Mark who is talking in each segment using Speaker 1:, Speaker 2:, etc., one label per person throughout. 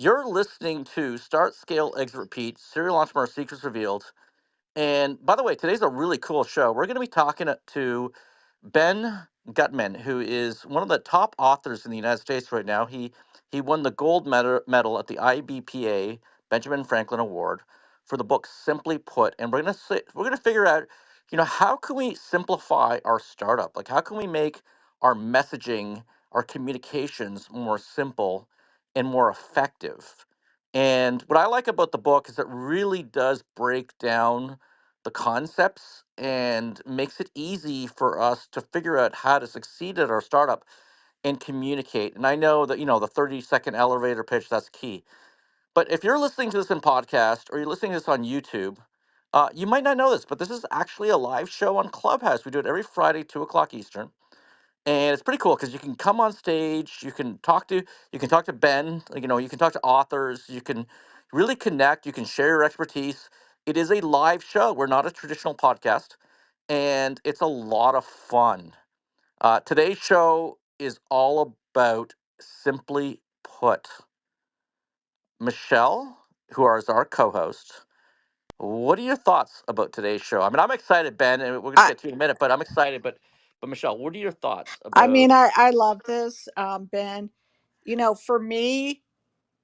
Speaker 1: You're listening to Start, Scale, Exit, Repeat, Serial Entrepreneur Secrets Revealed. And by the way, today's a really cool show. We're going to be talking to Ben Guttmann, who is one of the top authors in the United States right now. He won the gold medal at the IBPA Benjamin Franklin Award for the book Simply Put. And we're gonna figure out, how can we simplify our startup? Like, how can we make our messaging, our communications more simple and more effective? And what I like about the book is it really does break down the concepts and makes it easy for us to figure out how to succeed at our startup and communicate. And I know that, the 30-second elevator pitch, that's key. But if you're listening to this in podcast or you're listening to this on YouTube, you might not know this, but this is actually a live show on Clubhouse. We do it every Friday, 2 o'clock Eastern. And it's pretty cool because you can come on stage, you can talk to Ben, you can talk to authors, you can really connect, you can share your expertise. It is a live show. We're not a traditional podcast, and it's a lot of fun. Today's show is all about simply put. Michelle, who is our co-host, what are your thoughts about today's show? I mean, I'm excited, Ben, and we're gonna
Speaker 2: I,
Speaker 1: get to you in a minute, but I'm excited. But Michelle, what are your thoughts
Speaker 2: I
Speaker 1: about?
Speaker 2: mean, I love this, Ben. For me,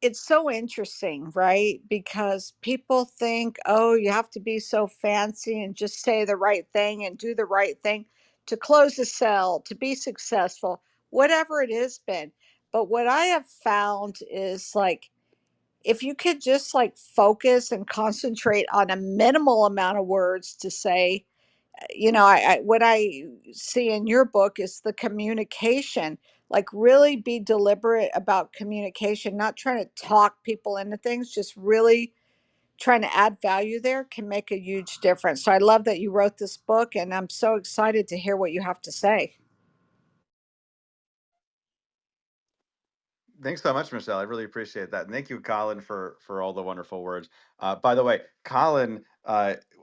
Speaker 2: it's so interesting, right? Because people think, oh, you have to be so fancy and just say the right thing and do the right thing to close a sale, to be successful, whatever it is, Ben. But what I have found is like, if you could just like focus and concentrate on a minimal amount of words to say, I what I see in your book is the communication. Like, really be deliberate about communication, not trying to talk people into things, just really trying to add value there can make a huge difference. So I love that you wrote this book, and I'm so excited to hear what you have to say.
Speaker 3: Thanks so much, Michelle. I really appreciate that. And thank you, Colin, for all the wonderful words. By the way, Colin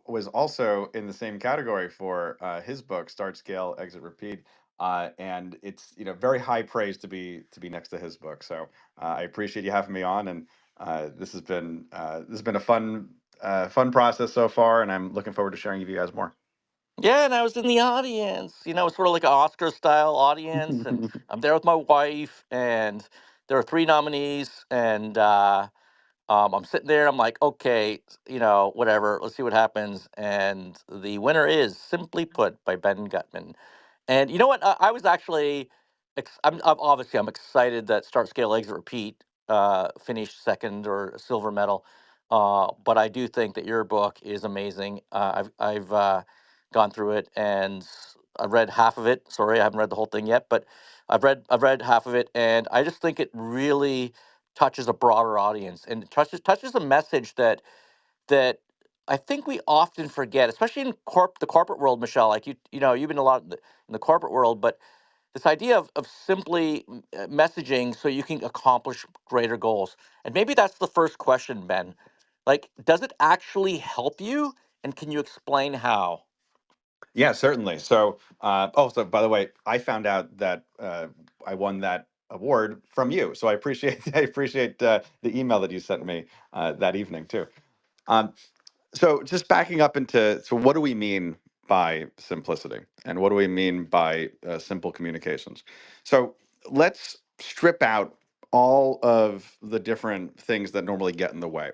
Speaker 3: was also in the same category for his book, Start, Scale, Exit, Repeat. And it's very high praise to be next to his book. So I appreciate you having me on, and this has been a fun process so far, and I'm looking forward to sharing with you guys more.
Speaker 1: Yeah, and I was in the audience. It's sort of like an Oscar style audience, and I'm there with my wife, and there are three nominees, and I'm sitting there. I'm like, okay, whatever. Let's see what happens. And the winner is Simply Put by Ben Guttman. And you know what? I was actually, I'm excited that Start Scale Exit Repeat finished second or silver medal. But I do think that your book is amazing. I've gone through it and I've read half of it. Sorry, I haven't read the whole thing yet, but I've read half of it, and I just think it really touches a broader audience and touches a message that I think we often forget, especially in the corporate world, Michelle. Like you've been a lot in the corporate world, but this idea of simply messaging so you can accomplish greater goals. And maybe that's the first question, Ben. Like, does it actually help you? And can you explain how?
Speaker 3: Yeah, certainly. So by the way, I found out that I won that award from you. So I appreciate I appreciate the email that you sent me that evening too. Um, so just backing up so what do we mean by simplicity, and what do we mean by simple communications? So let's strip out all of the different things that normally get in the way.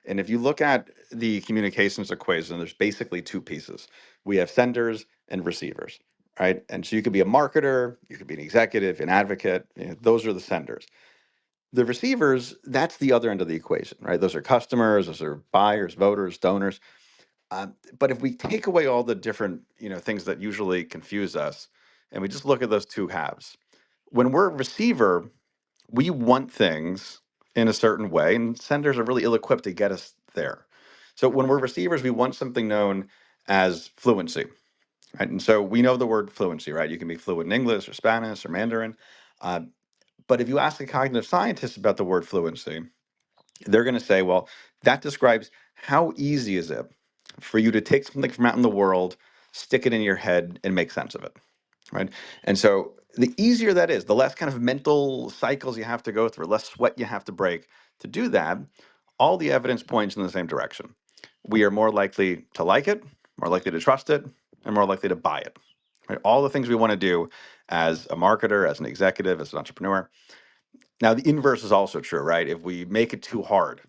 Speaker 3: And if you look at the communications equation, there's basically two pieces. We have senders and receivers, right? And so you could be a marketer, you could be an executive, an advocate. Those are the senders. The receivers, that's the other end of the equation, right? Those are customers, those are buyers, voters, donors. But if we take away all the different, things that usually confuse us, and we just look at those two halves, when we're a receiver, we want things in a certain way, and senders are really ill-equipped to get us there. So when we're receivers, we want something known as fluency, right? And so we know the word fluency, right? You can be fluent in English or Spanish or Mandarin. Uh, but if you ask a cognitive scientist about the word fluency, they're going to say, well, that describes how easy is it for you to take something from out in the world, stick it in your head, and make sense of it, right? And so the easier that is, the less kind of mental cycles you have to go through, less sweat you have to break to do that, all the evidence points in the same direction. We are more likely to like it, more likely to trust it, and more likely to buy it. Right? All the things we want to do as a marketer, as an executive, as an entrepreneur. Now, the inverse is also true, right? If we make it too hard,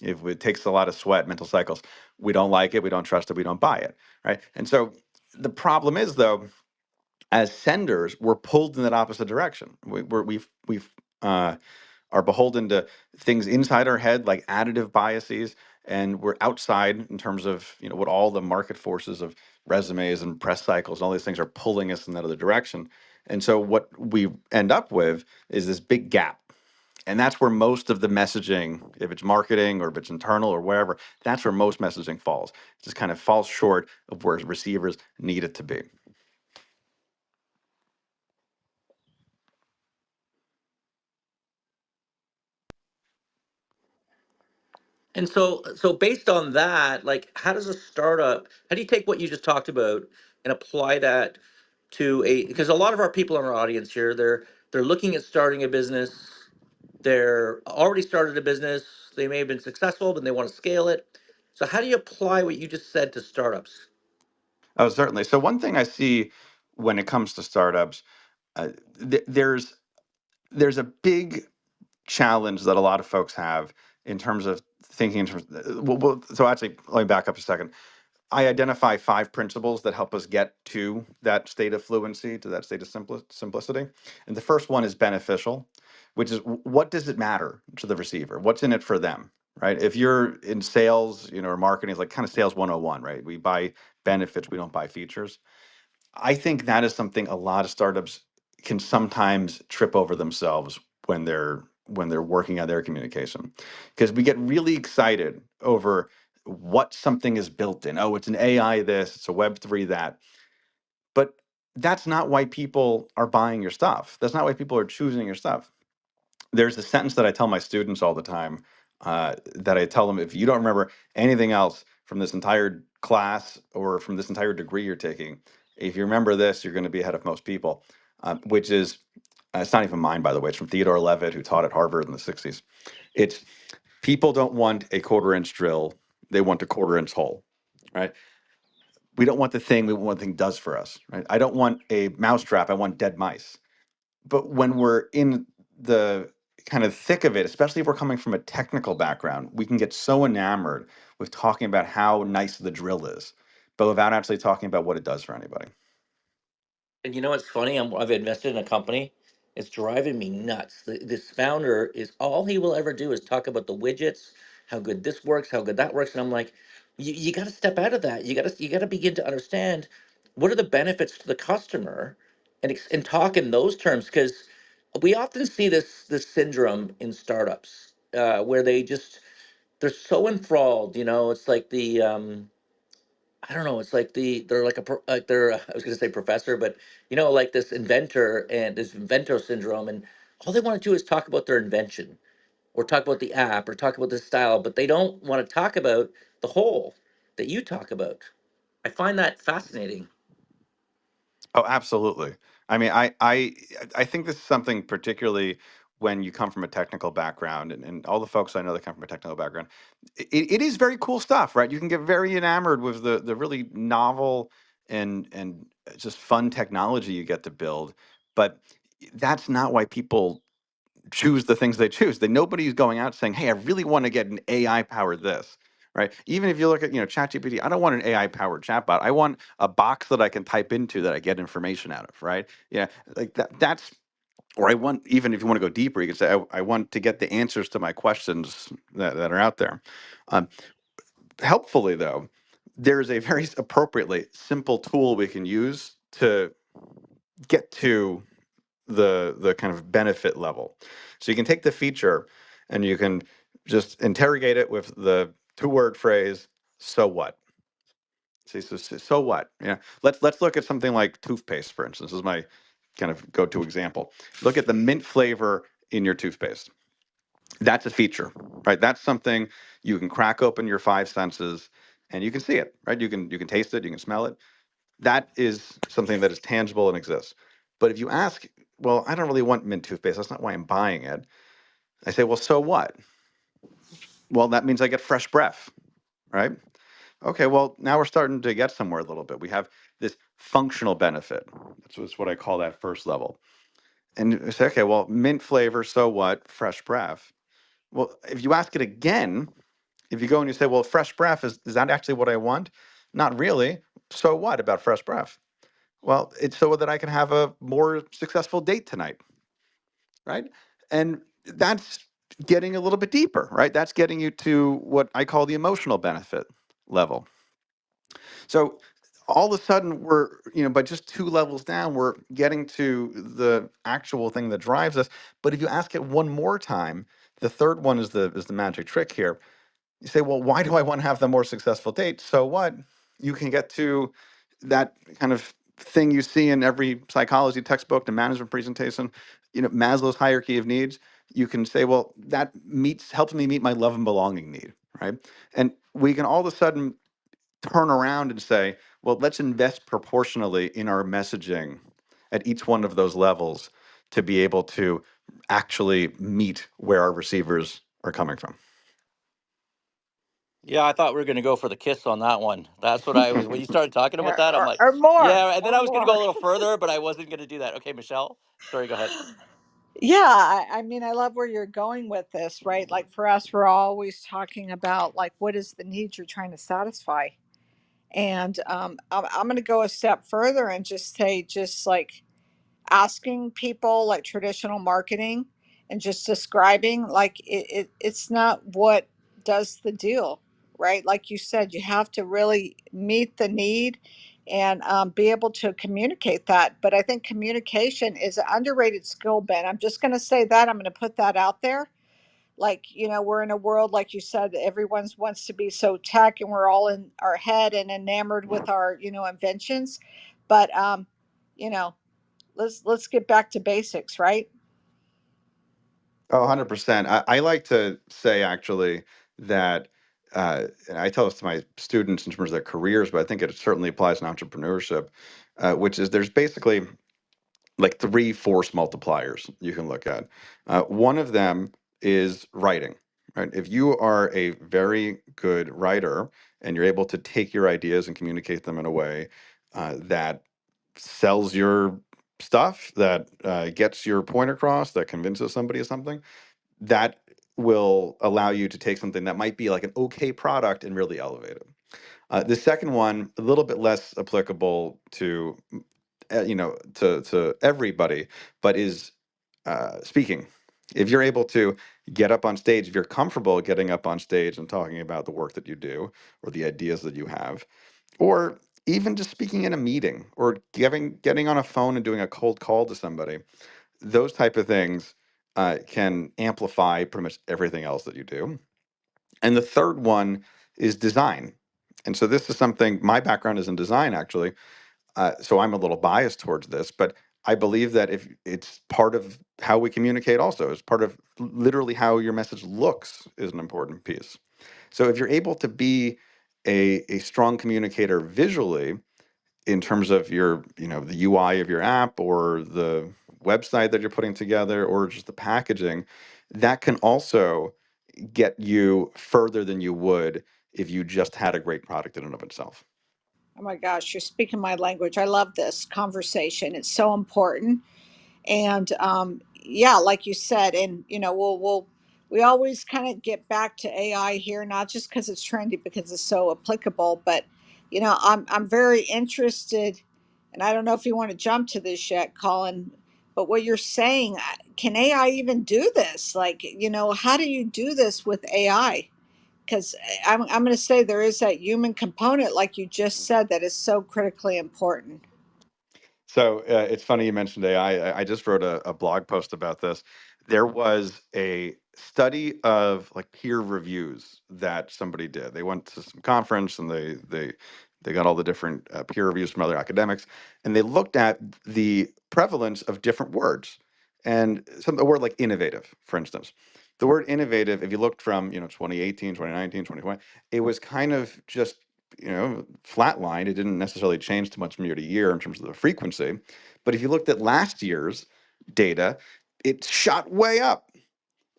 Speaker 3: if it takes a lot of sweat, mental cycles, we don't like it, we don't trust it, we don't buy it, right? And so the problem is, though, as senders, we're pulled in that opposite direction. We've are beholden to things inside our head like additive biases, and we're outside in terms of what all the market forces of resumes and press cycles and all these things are pulling us in that other direction. And so what we end up with is this big gap. And that's where most of the messaging, if it's marketing or if it's internal or wherever, that's where most messaging falls. It just kind of falls short of where receivers need it to be.
Speaker 1: And so based on that, like, how does a startup, how do you take what you just talked about and apply that to a, because a lot of our people in our audience here, they're looking at starting a business, they're already started a business, they may have been successful, but they want to scale it. So how do you apply what you just said to startups?
Speaker 3: Oh, certainly. So one thing I see when it comes to startups, uh, there's a big challenge that a lot of folks have in terms of thinking in terms. So actually, let me back up a second. I identify 5 principles that help us get to that state of fluency, to that state of simplicity. And the first one is beneficial, which is what does it matter to the receiver? What's in it for them, right? If you're in sales, or marketing, it's like kind of sales 101, right? We buy benefits, we don't buy features. I think that is something a lot of startups can sometimes trip over themselves when they're working on their communication, because we get really excited over what something is built in. Oh, it's an AI this, it's a Web3 that. But that's not why people are buying your stuff. That's not why people are choosing your stuff. There's a sentence that I tell my students all the time, that I tell them, if you don't remember anything else from this entire class or from this entire degree you're taking, if you remember this, you're going to be ahead of most people, which is, it's not even mine, by the way. It's from Theodore Levitt, who taught at Harvard in the 60s. It's people don't want a quarter-inch drill. They want a quarter-inch hole, right? We don't want the thing we want what the thing does for us, right? I don't want a mousetrap. I want dead mice. But when we're in the kind of thick of it, especially if we're coming from a technical background, we can get so enamored with talking about how nice the drill is, but without actually talking about what it does for anybody.
Speaker 1: And you know what's funny? I've invested in a company. It's driving me nuts. This founder is all he will ever do is talk about the widgets, how good this works, how good that works, and I'm like, you got to step out of that. You got to begin to understand what are the benefits to the customer, and talk in those terms, because we often see this syndrome in startups, where they're so enthralled. It's like I don't know. It's like they're like like they're I was gonna say professor, but like this inventor and this inventor syndrome, and all they want to do is talk about their invention or talk about the app or talk about the style, but they don't want to talk about the whole that you talk about. I find that fascinating.
Speaker 3: Oh, absolutely. I mean, I think this is something particularly when you come from a technical background, and all the folks I know that come from a technical background, it is very cool stuff, right? You can get very enamored with the really novel and just fun technology you get to build, but that's not why people choose the things they choose. That nobody's going out saying, "Hey, I really want to get an AI powered this." Right? Even if you look at ChatGPT, I don't want an AI powered chatbot. I want a box that I can type into that I get information out of. Right? Yeah, like that. That's or I want, even if you want to go deeper, you can say, I want to get the answers to my questions that are out there. Um, Helpfully, though, there's a very appropriately simple tool we can use to get to the kind of benefit level. So you can take the feature and you can just interrogate it with the 2-word phrase, so what? See, so what? Yeah. Let's look at something like toothpaste, for instance. This is my kind of go-to example. Look at the mint flavor in your toothpaste. That's a feature, right? That's something you can crack open your 5 senses and you can see it, right? You can taste it, you can smell it. That is something that is tangible and exists. But if you ask, well, I don't really want mint toothpaste. That's not why I'm buying it. I say, well, so what? Well, that means I get fresh breath, right? Okay, well, now we're starting to get somewhere a little bit. We have this functional benefit. That's what I call that first level. And you say, okay, well, mint flavor, so what? Fresh breath. Well, if you ask it again, if you go and you say, well, fresh breath, is that actually what I want? Not really. So what about fresh breath? Well, it's so that I can have a more successful date tonight, right? And that's getting a little bit deeper, right? That's getting you to what I call the emotional benefit level. So all of a sudden we're, by just two levels down, we're getting to the actual thing that drives us. But if you ask it one more time, the third one is the magic trick here. You say, well, why do I want to have the more successful date? So what? You can get to that kind of thing you see in every psychology textbook, the management presentation, Maslow's hierarchy of needs. You can say, well, that helps me meet my love and belonging need, right? And we can all of a sudden turn around and say, well, let's invest proportionally in our messaging at each one of those levels to be able to actually meet where our receivers are coming from.
Speaker 1: Yeah, I thought we were going to go for the kiss on that one. That's what I was. When you started talking about that, I'm like,
Speaker 2: or more
Speaker 1: yeah. And then
Speaker 2: or
Speaker 1: I was going to go
Speaker 2: more.
Speaker 1: a little further, but I wasn't going to do that. Okay, Michelle. Sorry, go ahead.
Speaker 2: Yeah, I mean, I love where you're going with this, right? Like for us, we're always talking about like what is the need you're trying to satisfy. And I'm going to go a step further and just say, just like asking people like traditional marketing and just describing like it's not what does the deal, right? Like you said, you have to really meet the need and be able to communicate that. But I think communication is an underrated skill, Ben. I'm just going to say that. I'm going to put that out there. Like, we're in a world, like you said, everyone's wants to be so tech and we're all in our head and enamored with our, inventions. But you know let's get back to basics, right?
Speaker 3: Oh, 100%. I like to say actually that, and I tell this to my students in terms of their careers, but I think it certainly applies in entrepreneurship, which is there's basically like three force multipliers you can look at. One of them is writing, right? If you are a very good writer and you're able to take your ideas and communicate them in a way that sells your stuff, that gets your point across, that convinces somebody of something, that will allow you to take something that might be like an okay product and really elevate it. The second one, a little bit less applicable to to everybody, but is speaking. If you're able to get up on stage, if you're comfortable getting up on stage and talking about the work that you do or the ideas that you have, or even just speaking in a meeting or getting on a phone and doing a cold call to somebody, those type of things can amplify pretty much everything else that you do. And the third one is design. And so this is something, my background is in design actually, so I'm a little biased towards this, but I believe that if it's part of how we communicate also, it's part of literally how your message looks is an important piece. So if you're able to be a strong communicator visually in terms of your, the UI of your app or the website that you're putting together or just the packaging, that can also get you further than you would if you just had a great product in and of itself.
Speaker 2: Oh my gosh, you're speaking my language. I love this conversation. It's so important. And yeah, like you said, and we always kind of get back to AI here, not just because it's trendy, because it's so applicable, but I'm very interested, and I don't know if you want to jump to this yet, Colin, but what you're saying, can AI even do this? Like, how do you do this with AI? Because I'm going to say there is that human component, like you just said, that is so critically important.
Speaker 3: So it's funny you mentioned AI. I just wrote a blog post about this. There was a study of like peer reviews that somebody did. They went to some conference and they got all the different peer reviews from other academics, and they looked at the prevalence of different words. And a word like innovative, for instance. The word innovative, if you looked from 2018, 2019, 2020, it was kind of just flatlined. It didn't necessarily change too much from year to year in terms of the frequency. But if you looked at last year's data, it shot way up.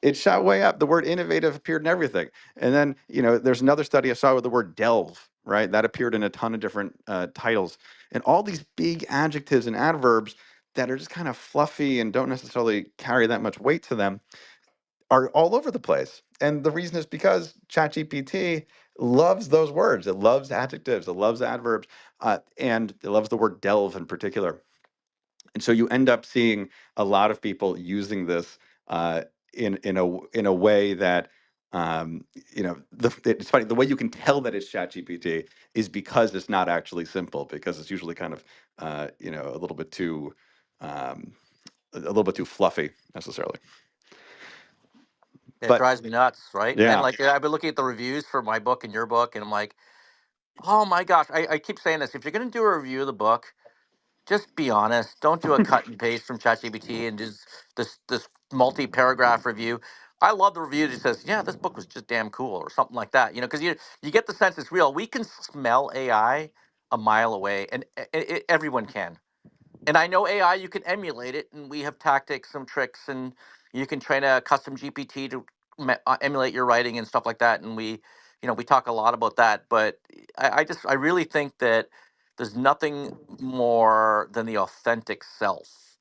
Speaker 3: It shot way up. The word innovative appeared in everything. And then, there's another study I saw with the word delve, right? That appeared in a ton of different titles. And all these big adjectives and adverbs that are just kind of fluffy and don't necessarily carry that much weight to them are all over the place. And the reason is because ChatGPT loves those words. It loves adjectives. It loves adverbs. And it loves the word delve in particular. And so you end up seeing a lot of people using this uh, in a way that it's funny. The way you can tell that it's ChatGPT is because it's not actually simple, because it's usually kind of a little bit too um, fluffy necessarily.
Speaker 1: It
Speaker 3: But
Speaker 1: drives me nuts, right? And
Speaker 3: yeah.
Speaker 1: like I've been looking at the reviews for my book and your book, and I'm like, oh my gosh, I keep saying this. If you're going to do a review of the book, just be honest. Don't do a cut and paste from ChatGPT and just this multi-paragraph review. I love the review that says, "Yeah, this book was just damn cool" or something like that. Because you get the sense it's real. We can smell AI a mile away, and everyone can. And I know AI, you can emulate it, and we have tactics, some tricks, and you can train a custom GPT to emulate your writing and stuff like that. And we talk a lot about that. But I really think that there's nothing more than the authentic self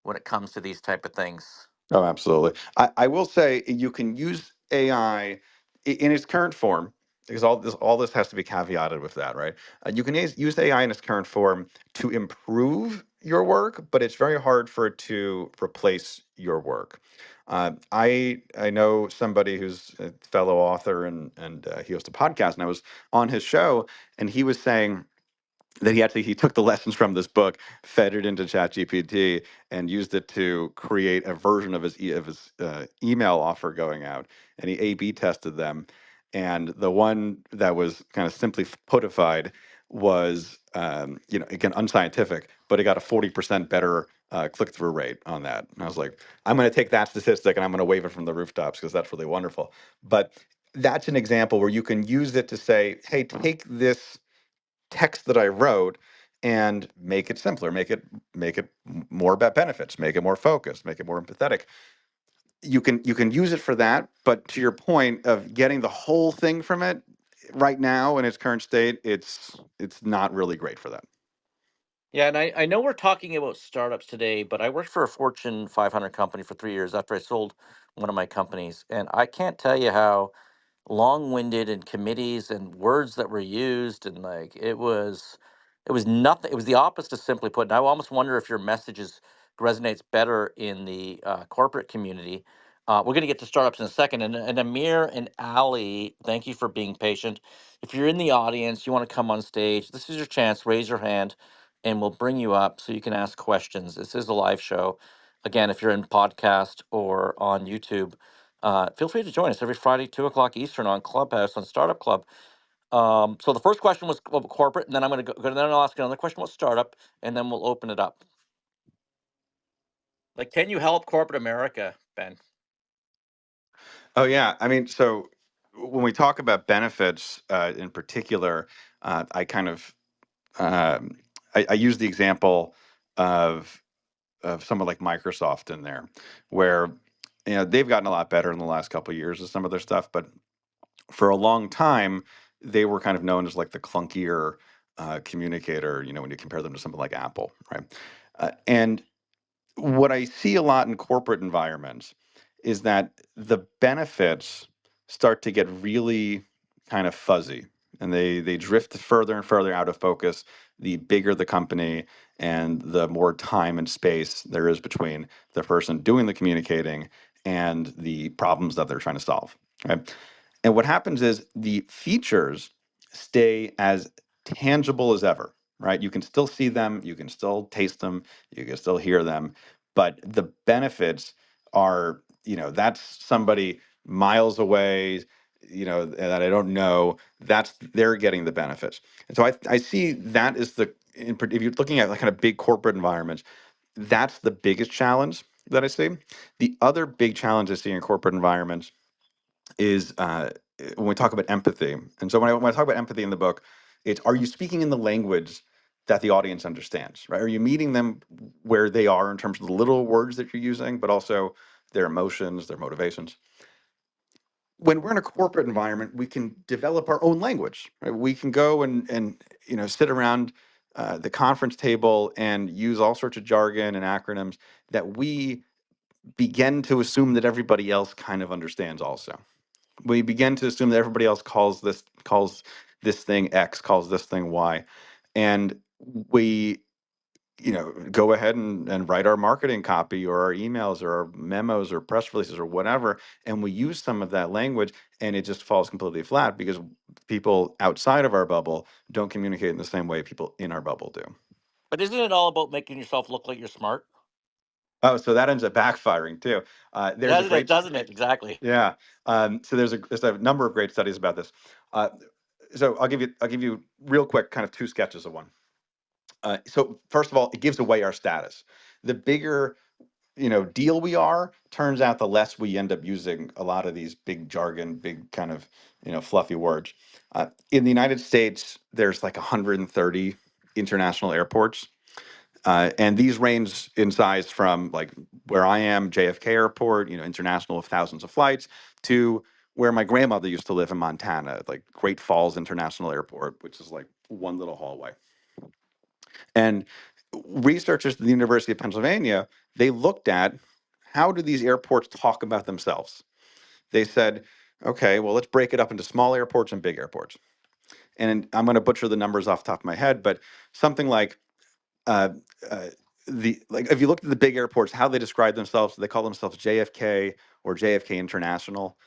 Speaker 1: when it comes to these type of things.
Speaker 3: Oh, absolutely. I will say you can use AI in its current form, because all this has to be caveated with that, right? You can use AI in its current form to improve your work, but it's very hard for it to replace your work. I know somebody who's a fellow author, and he hosts a podcast, and I was on his show, and he was saying that he took the lessons from this book, fed it into ChatGPT, and used it to create a version of his email offer going out, and he A/B tested them, and the one that was kind of simply putified was again unscientific, but it got a 40% better click through rate on that. And I was like, I'm going to take that statistic and I'm going to wave it from the rooftops because that's really wonderful. But that's an example where you can use it to say, hey, take this text that I wrote and make it simpler, make it more about benefits, make it more focused, make it more empathetic. You can use it for that, but to your point of getting the whole thing from it right now in its current state, it's not really great for that.
Speaker 1: Yeah, and I know we're talking about startups today, but I worked for a Fortune 500 company for 3 years after I sold one of my companies. And I can't tell you how long-winded and committees and words that were used, and like it was nothing. It was the opposite of simply put. And I almost wonder if your messages resonates better in the corporate community. We're going to get to startups in a second. And Amir and Ali, thank you for being patient. If you're in the audience, you want to come on stage, this is your chance. Raise your hand and we'll bring you up so you can ask questions. This is a live show. Again, if you're in podcast or on YouTube, feel free to join us every Friday, 2 o'clock Eastern on Clubhouse on Startup Club. So the first question was about corporate, and then I'm going to go. Then I'll ask another question about startup, and then we'll open it up. Like, can you help corporate America, Ben?
Speaker 3: Oh yeah, I mean, so when we talk about benefits in particular, I kind of I use the example of someone like Microsoft in there, where they've gotten a lot better in the last couple of years with some of their stuff, but for a long time they were kind of known as like the clunkier communicator. When you compare them to something like Apple, right? And what I see a lot in corporate environments is that the benefits start to get really kind of fuzzy, and they drift further and further out of focus the bigger the company and the more time and space there is between the person doing the communicating and the problems that they're trying to solve, right? And what happens is the features stay as tangible as ever, right? You can still see them, you can still taste them, you can still hear them, but the benefits are, that's somebody miles away, that I don't know. They're getting the benefits. And so I see that is if you're looking at like kind of big corporate environments, that's the biggest challenge that I see. The other big challenge I see in corporate environments is when we talk about empathy. And so when I talk about empathy in the book, It's, are you speaking in the language that the audience understands, right? Are you meeting them where they are in terms of the little words that you're using, but also their emotions, their motivations? When we're in a corporate environment, we can develop our own language, right? We can go and sit around the conference table and use all sorts of jargon and acronyms that we begin to assume that everybody else kind of understands also. We begin to assume that everybody else calls this thing X, calls this thing Y. And we go ahead and write our marketing copy or our emails or our memos or press releases or whatever, and we use some of that language, and it just falls completely flat because people outside of our bubble don't communicate in the same way people in our bubble do.
Speaker 1: But isn't it all about making yourself look like you're smart?
Speaker 3: Oh, so that ends up backfiring too. There's a
Speaker 1: Doesn't it?
Speaker 3: great,
Speaker 1: Doesn't it? Exactly.
Speaker 3: yeah. So there's a number of great studies about this. Uh, so I'll give you real quick, kind of two sketches of one. So first of all, it gives away our status. The bigger deal we are, turns out the less we end up using a lot of these big jargon, big kind of fluffy words. In the United States, there's like 130 international airports. And these range in size from like where I am, JFK Airport, international of thousands of flights, to where my grandmother used to live in Montana, like Great Falls International Airport, which is like one little hallway. And researchers at the University of Pennsylvania, they looked at, how do these airports talk about themselves? They said, okay, well, let's break it up into small airports and big airports. And I'm going to butcher the numbers off the top of my head, but something like uh, uh, if you looked at the big airports, how they describe themselves, they call themselves JFK or JFK International.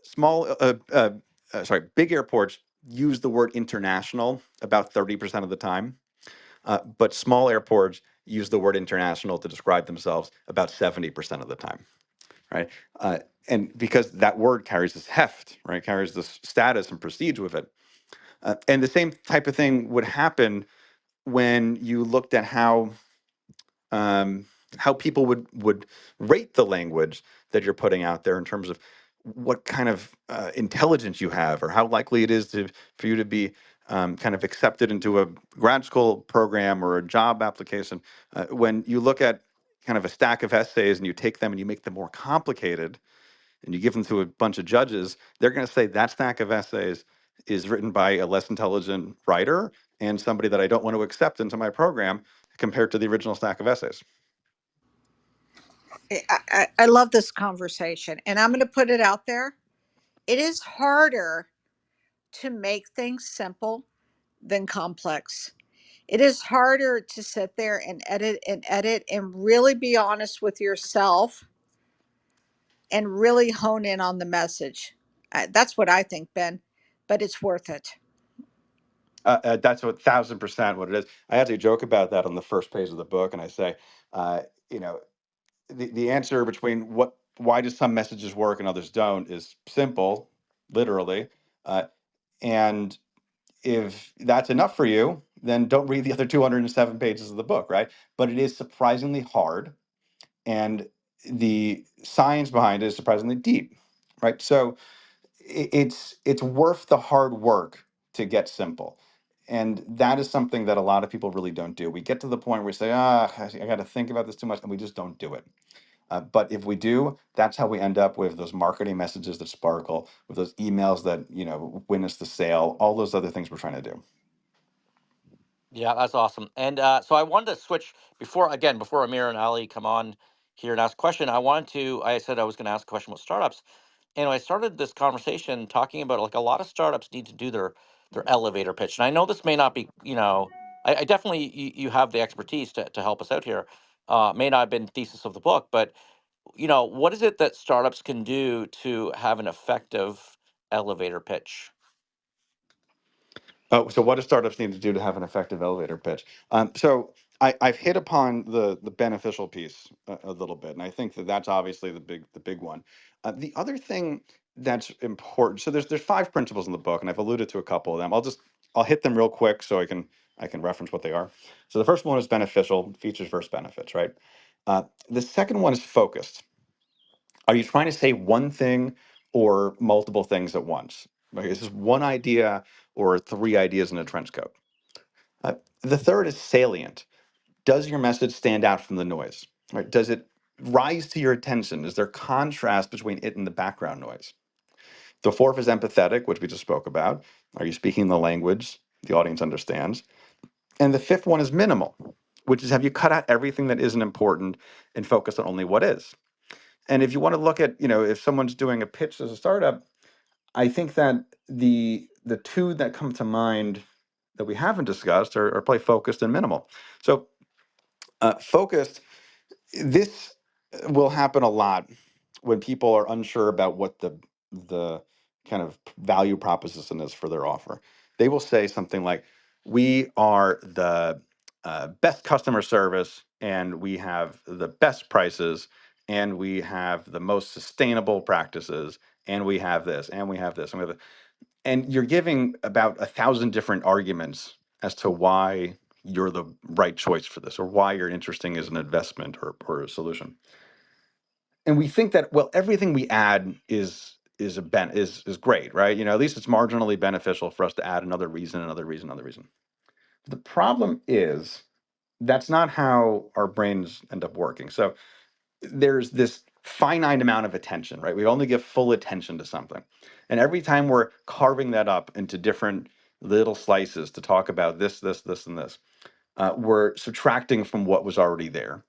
Speaker 3: Small, big airports use the word international about 30% of the time. But small airports use the word international to describe themselves about 70% of the time, right? Uh, and because that word carries this heft, right, carries this status and prestige with it. And the same type of thing would happen when you looked at um, how people would rate the language that you're putting out there in terms of what kind of intelligence you have, or how likely it is for you to be kind of accepted into a grad school program or a job application. When you look at kind of a stack of essays and you take them and you make them more complicated and you give them to a bunch of judges, they're going to say that stack of essays is written by a less intelligent writer and somebody that I don't want to accept into my program compared to the original stack of essays.
Speaker 2: I love this conversation, and I'm going to put it out there. It is harder to make things simple than complex. It is harder to sit there and edit and really be honest with yourself and really hone in on the message. That's what I think, Ben, but it's worth it.
Speaker 3: That's 1,000% what it is. I actually joke about that on the first page of the book, and I say, uh, you know, the answer between why do some messages work and others don't is simple, literally. Uh, and if that's enough for you, then don't read the other 207 pages of the book, right? But it is surprisingly hard, and the science behind it is surprisingly deep, right? So it's worth the hard work to get simple. And that is something that a lot of people really don't do. We get to the point where we say, I got to think about this too much, and we just don't do it. But if we do, that's how we end up with those marketing messages that sparkle, with those emails that win us the sale, all those other things we're trying to do.
Speaker 1: Yeah, that's awesome. And so I wanted to switch before Amir and Ali come on here and ask a question. I said I was going to ask a question about startups. And I started this conversation talking about like a lot of startups need to do their elevator pitch. And I know this may not be, I definitely, you have the expertise to help us out here. May not have been thesis of the book, but what is it that startups can do to have an effective elevator pitch?
Speaker 3: Oh, so what do startups need to do to have an effective elevator pitch? So I've hit upon the beneficial piece a little bit, and I think that that's obviously the big one. The other thing that's important. So there's five principles in the book, and I've alluded to a couple of them. I'll hit them real quick so I can reference what they are. So the first one is beneficial, features versus benefits, right? The second one is focused. Are you trying to say one thing or multiple things at once? Okay, this is one idea or three ideas in a trench coat. The third is salient. Does your message stand out from the noise? Right? Does it rise to your attention? Is there contrast between it and the background noise? The fourth is empathetic, which we just spoke about. Are you speaking the language the audience understands? And the fifth one is minimal, which is have you cut out everything that isn't important and focus on only what is? And if you want to look at, if someone's doing a pitch as a startup, I think that the two that come to mind that we haven't discussed are probably focused and minimal. So focused, this will happen a lot when people are unsure about what the kind of value proposition is for their offer. They will say something like, "We are the best customer service, and we have the best prices, and we have the most sustainable practices, and we have this, and we have this, and we have." And you're giving about 1,000 different arguments as to why you're the right choice for this, or why you're interesting as an investment or a solution. And we think that, well, everything we add is great, right? At least it's marginally beneficial for us to add another reason, another reason, another reason. The problem is that's not how our brains end up working. So there's this finite amount of attention, right? We only give full attention to something. And every time we're carving that up into different little slices to talk about this, and this, we're subtracting from what was already there.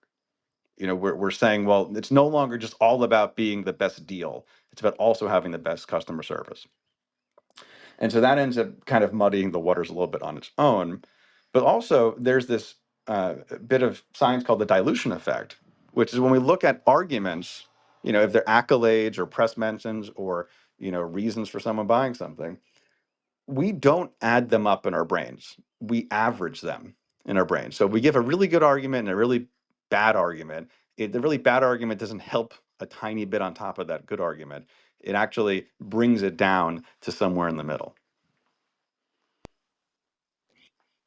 Speaker 3: We're saying, well, it's no longer just all about being the best deal. It's about also having the best customer service. And so that ends up kind of muddying the waters a little bit on its own. But also, there's this bit of science called the dilution effect, which is when we look at arguments, if they're accolades or press mentions or, reasons for someone buying something, we don't add them up in our brains. We average them in our brains. So we give a really good argument and a really bad argument. The really bad argument doesn't help a tiny bit on top of that good argument. It actually brings it down to somewhere in the middle.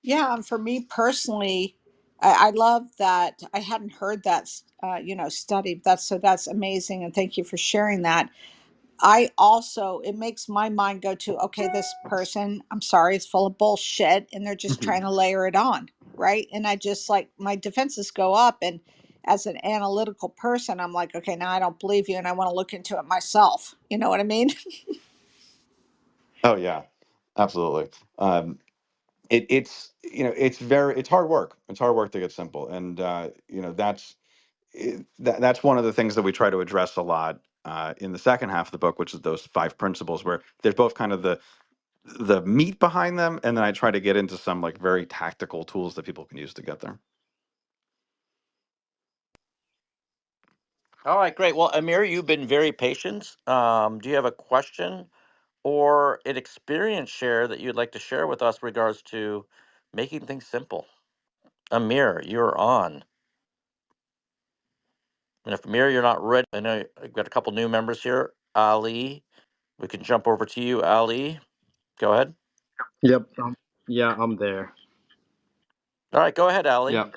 Speaker 2: Yeah, and for me personally, I love that. I hadn't heard that, study. That's amazing, and thank you for sharing that. I also, it makes my mind go to, okay, this person, I'm sorry, is full of bullshit, and they're just trying to layer it on, right? And I just like my defenses go up, and as an analytical person, I'm like, okay, now I don't believe you, and I want to look into it myself. You know what I mean?
Speaker 3: Oh yeah, absolutely. It's hard work. It's hard work to get simple, and that's one of the things that we try to address a lot in the second half of the book, which is those five principles, where there's both kind of the meat behind them, and then I try to get into some like very tactical tools that people can use to get there.
Speaker 1: All right, great. Well, Amir, you've been very patient. Do you have a question or an experience share that you'd like to share with us regards to making things simple? Amir, you're on. And if Amir, you're not ready, I know I've got a couple new members here. Ali, we can jump over to you. Ali, go ahead.
Speaker 4: Yep. Yeah, I'm there.
Speaker 1: All right, go ahead, Ali.
Speaker 4: Yeah.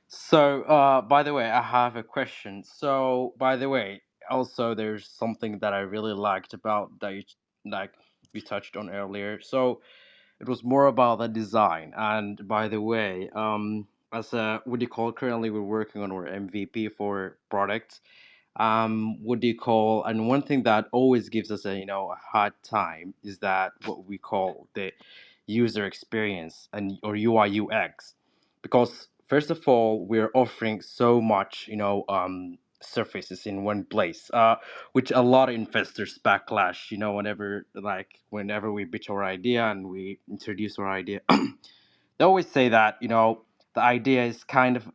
Speaker 4: So, by the way, I have a question. So, by the way, also there's something that I really liked about that like you touched on earlier. So, it was more about the design. And by the way, as a what do you call currently we're working on our MVP for products. What do you call, and one thing that always gives us a hard time is that what we call the user experience and or UI UX, because first of all we're offering so much surfaces in one place, which a lot of investors backlash, whenever we pitch our idea and we introduce our idea. They always say that the idea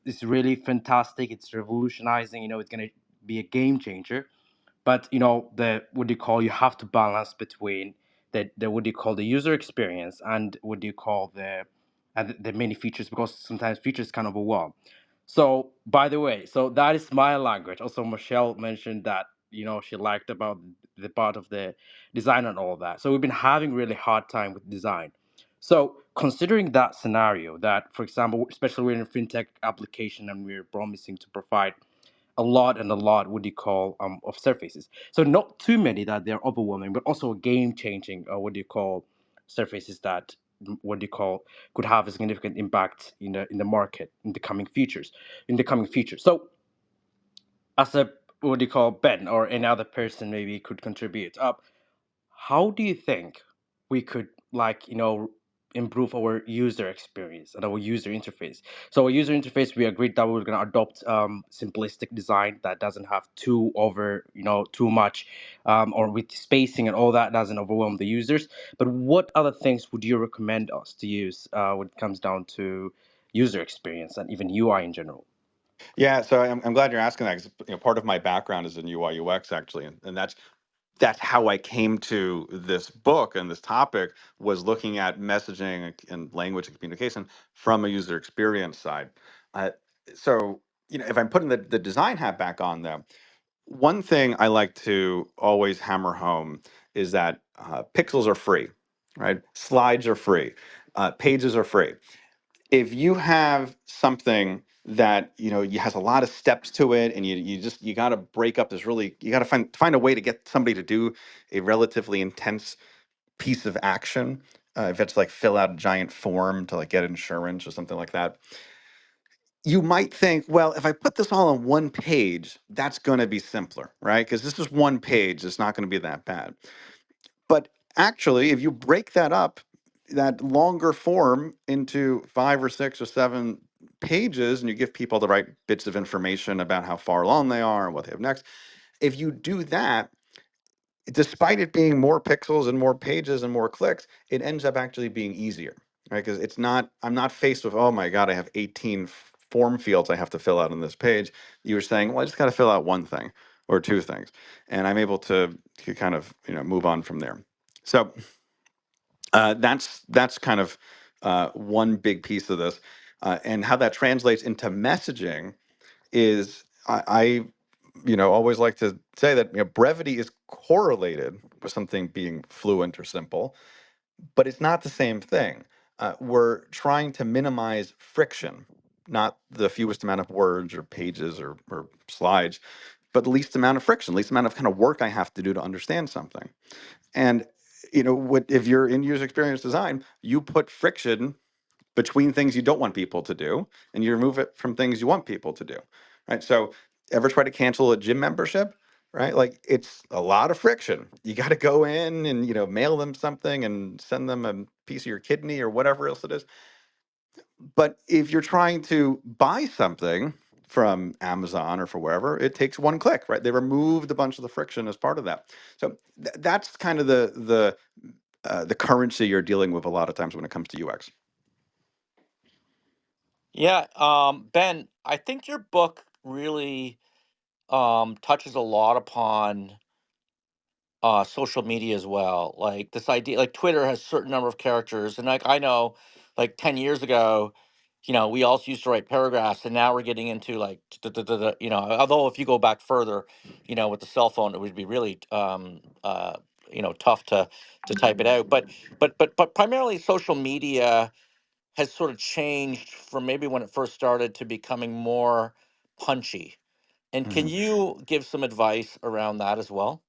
Speaker 4: is really fantastic, it's revolutionizing, it's going to be a game changer. But the what do you call, you have to balance between the what do you call the user experience and what do you call the many features, because sometimes features kind of overwhelm. So by the way, so that is my language. Also Michelle mentioned that she liked about the part of the design and all that. So we've been having really hard time with design. So considering that scenario, that for example, especially we're in a fintech application and we're promising to provide a lot and a lot, what do you call, of surfaces. So not too many that they're overwhelming, but also game changing, what do you call, surfaces that, what do you call, could have a significant impact in the market in the coming futures. So as a, what do you call, Ben or any other person maybe could contribute. How do you think we could, like, improve our user experience and our user interface? So our user interface, we agreed that we are going to adopt simplistic design that doesn't have too over, too much, or with spacing and all that doesn't overwhelm the users. But what other things would you recommend us to use when it comes down to user experience and even UI in general?
Speaker 3: Yeah, so I'm glad you're asking that because part of my background is in UI UX actually, and that's how I came to this book and this topic was looking at messaging and language and communication from a user experience side. Uh, so if I'm putting the design hat back on though, one thing I like to always hammer home is that pixels are free, right? Slides are free, pages are free. If you have something that you has a lot of steps to it and you got to break up this really you got to find a way to get somebody to do a relatively intense piece of action, if it's like fill out a giant form to like get insurance or something like that, you might think, well, if I put this all on one page, that's going to be simpler, right? Because this is one page, it's not going to be that bad. But actually, if you break that up, that longer form into 5 or 6 or 7 pages, and you give people the right bits of information about how far along they are and what they have next, if you do that, despite it being more pixels and more pages and more clicks, it ends up actually being easier, right? Because I'm not faced with, oh my God, I have 18 form fields I have to fill out on this page. You were saying, well, I just got to fill out one thing or two things. And I'm able to kind of, move on from there. So that's kind of one big piece of this. And how that translates into messaging is I always like to say that brevity is correlated with something being fluent or simple, but it's not the same thing. We're trying to minimize friction, not the fewest amount of words or pages or slides, but the least amount of friction, least amount of kind of work I have to do to understand something. And what if you're in user experience design, you put friction between things you don't want people to do, and you remove it from things you want people to do, right? So, ever try to cancel a gym membership, right? Like it's a lot of friction. You got to go in and mail them something and send them a piece of your kidney or whatever else it is. But if you're trying to buy something from Amazon or for wherever, it takes one click, right? They removed a bunch of the friction as part of that. So that's kind of the currency you're dealing with a lot of times when it comes to UX.
Speaker 1: Yeah, Ben, I think your book really touches a lot upon social media as well. Like this idea, like Twitter has a certain number of characters, and like I know, like 10 years ago, we also used to write paragraphs, and now we're getting into like, although if you go back further, with the cell phone, it would be really, tough to type it out. But primarily, social media has sort of changed from maybe when it first started to becoming more punchy. And can
Speaker 3: Mhm.
Speaker 1: you give some advice around that as well?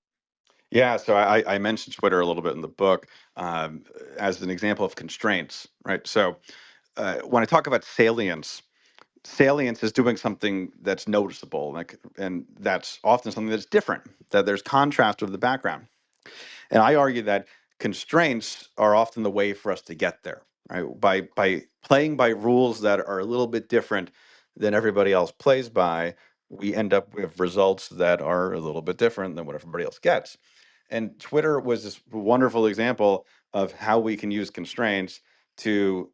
Speaker 3: Yeah, so I mentioned Twitter a little bit in the book as an example of constraints, right? So when I talk about salience, salience is doing something that's noticeable, like, and that's often something that's different, that there's contrast with the background. And I argue that constraints are often the way for us to get there, right? By playing by rules that are a little bit different than everybody else plays by, we end up with results that are a little bit different than what everybody else gets. And Twitter was this wonderful example of how we can use constraints to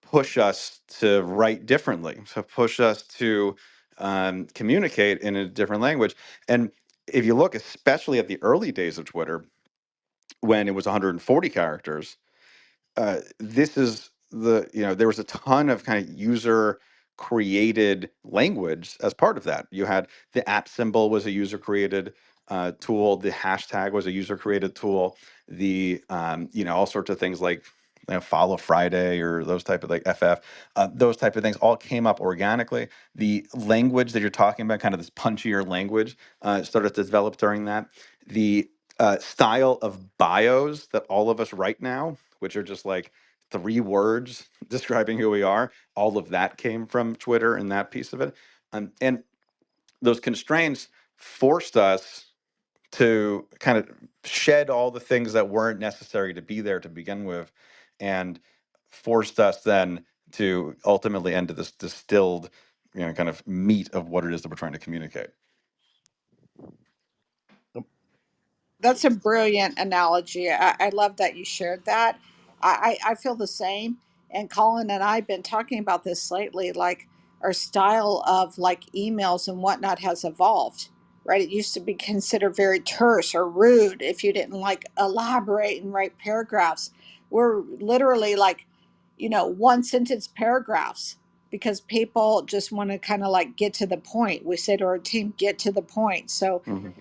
Speaker 3: push us to write differently, to push us to communicate in a different language. And if you look, especially at the early days of Twitter, when it was 140 characters, this is there was a ton of kind of user created language as part of that. You had the at symbol was a user created tool. The hashtag was a user created tool. The all sorts of things like Follow Friday or those type of like FF, those type of things all came up organically. The language that you're talking about, kind of this punchier language, started to develop during that. The style of bios that all of us write now, which are just like 3 words describing who we are, all of that came from Twitter and that piece of it. And those constraints forced us to kind of shed all the things that weren't necessary to be there to begin with, and forced us then to ultimately end to this distilled, kind of meat of what it is that we're trying to communicate.
Speaker 2: That's a brilliant analogy. I love that you shared that. I feel the same. And Colin and I have been talking about this lately. Like our style of like emails and whatnot has evolved, right? It used to be considered very terse or rude if you didn't like elaborate and write paragraphs. We're literally like, one sentence paragraphs because people just want to kind of like get to the point. We say to our team, get to the point. So
Speaker 3: Mhm.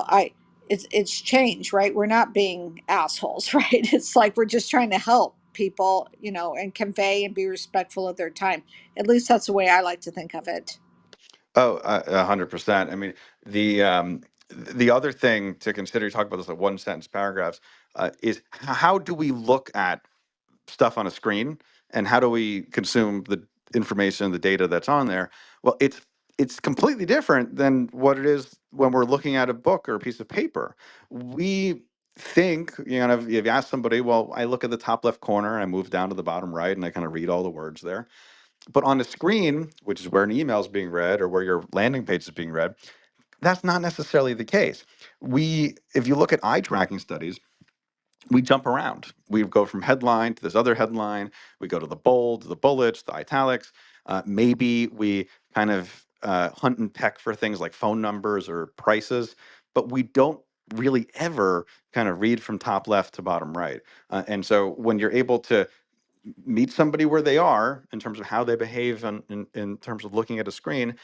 Speaker 2: I it's change, right? We're not being assholes, right? It's like we're just trying to help people, and convey and be respectful of their time. At least that's the way I like to think of it.
Speaker 3: Oh, 100%. I mean, the other thing to consider, you talk about this like one sentence paragraphs, is how do we look at stuff on a screen, and how do we consume the information, the data that's on there? Well, it's completely different than what it is when we're looking at a book or a piece of paper. We think, if you ask somebody, well, I look at the top left corner and I move down to the bottom right and I kind of read all the words there. But on the screen, which is where an email is being read or where your landing page is being read, that's not necessarily the case. If you look at eye tracking studies, we jump around. We go from headline to this other headline. We go to the bold, the bullets, the italics. Maybe we kind of hunt and peck for things like phone numbers or prices, but we don't really ever kind of read from top left to bottom right. And so when you're able to meet somebody where they are in terms of how they behave in terms of looking at a screen,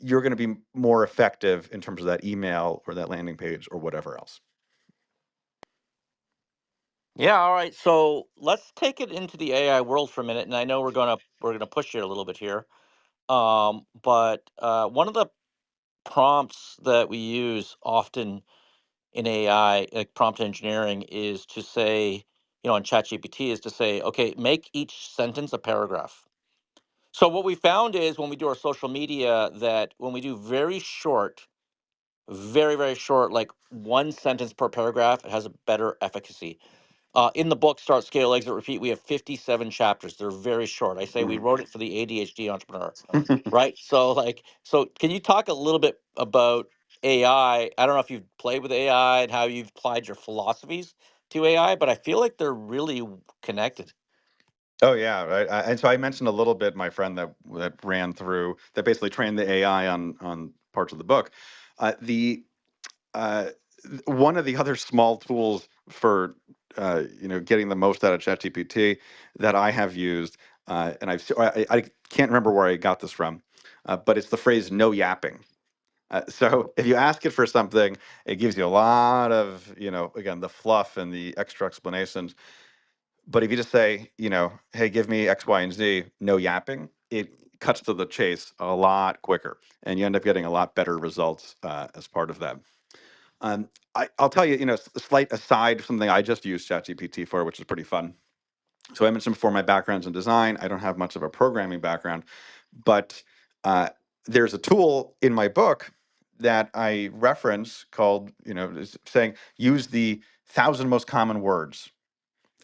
Speaker 3: you're going to be more effective in terms of that email or that landing page or whatever else.
Speaker 1: Yeah, all right. So let's take it into the AI world for a minute, and I know we're gonna push it a little bit here. But one of the prompts that we use often in AI, like prompt engineering, is to say, in ChatGPT, is to say, okay, make each sentence a paragraph. So what we found is when we do our social media, that when we do very short, very, very short, like one sentence per paragraph, it has a better efficacy. In the book, Start, Scale, Exit, Repeat, we have 57 chapters. They're very short. I say we wrote it for the ADHD entrepreneur, right? So can you talk a little bit about AI? I don't know if you've played with AI and how you've applied your philosophies to AI, but I feel like they're really connected.
Speaker 3: Oh yeah, right. And so I mentioned a little bit my friend that basically trained the AI on parts of the book. The uh, One of the other small tools for getting the most out of ChatGPT that I have used, and I can't remember where I got this from, but it's the phrase "no yapping." So if you ask it for something, it gives you a lot of, again, the fluff and the extra explanations. But if you just say, hey, give me X, Y, and Z, no yapping, it cuts to the chase a lot quicker, and you end up getting a lot better results as part of that. I'll tell you, a slight aside, something I just used ChatGPT for, which is pretty fun. So I mentioned before my background's in design. I don't have much of a programming background, but uh, there's a tool in my book that I reference called, is saying use the 1,000 most common words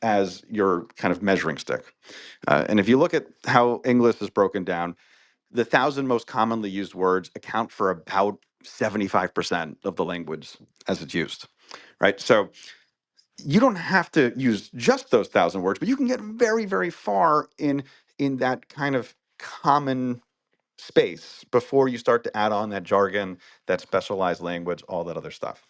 Speaker 3: as your kind of measuring stick. And if you look at how English is broken down, the 1,000 most commonly used words account for about 75% of the language as it's used, right? So you don't have to use just those 1,000 words, but you can get very, very far in that kind of common space before you start to add on that jargon, that specialized language, all that other stuff.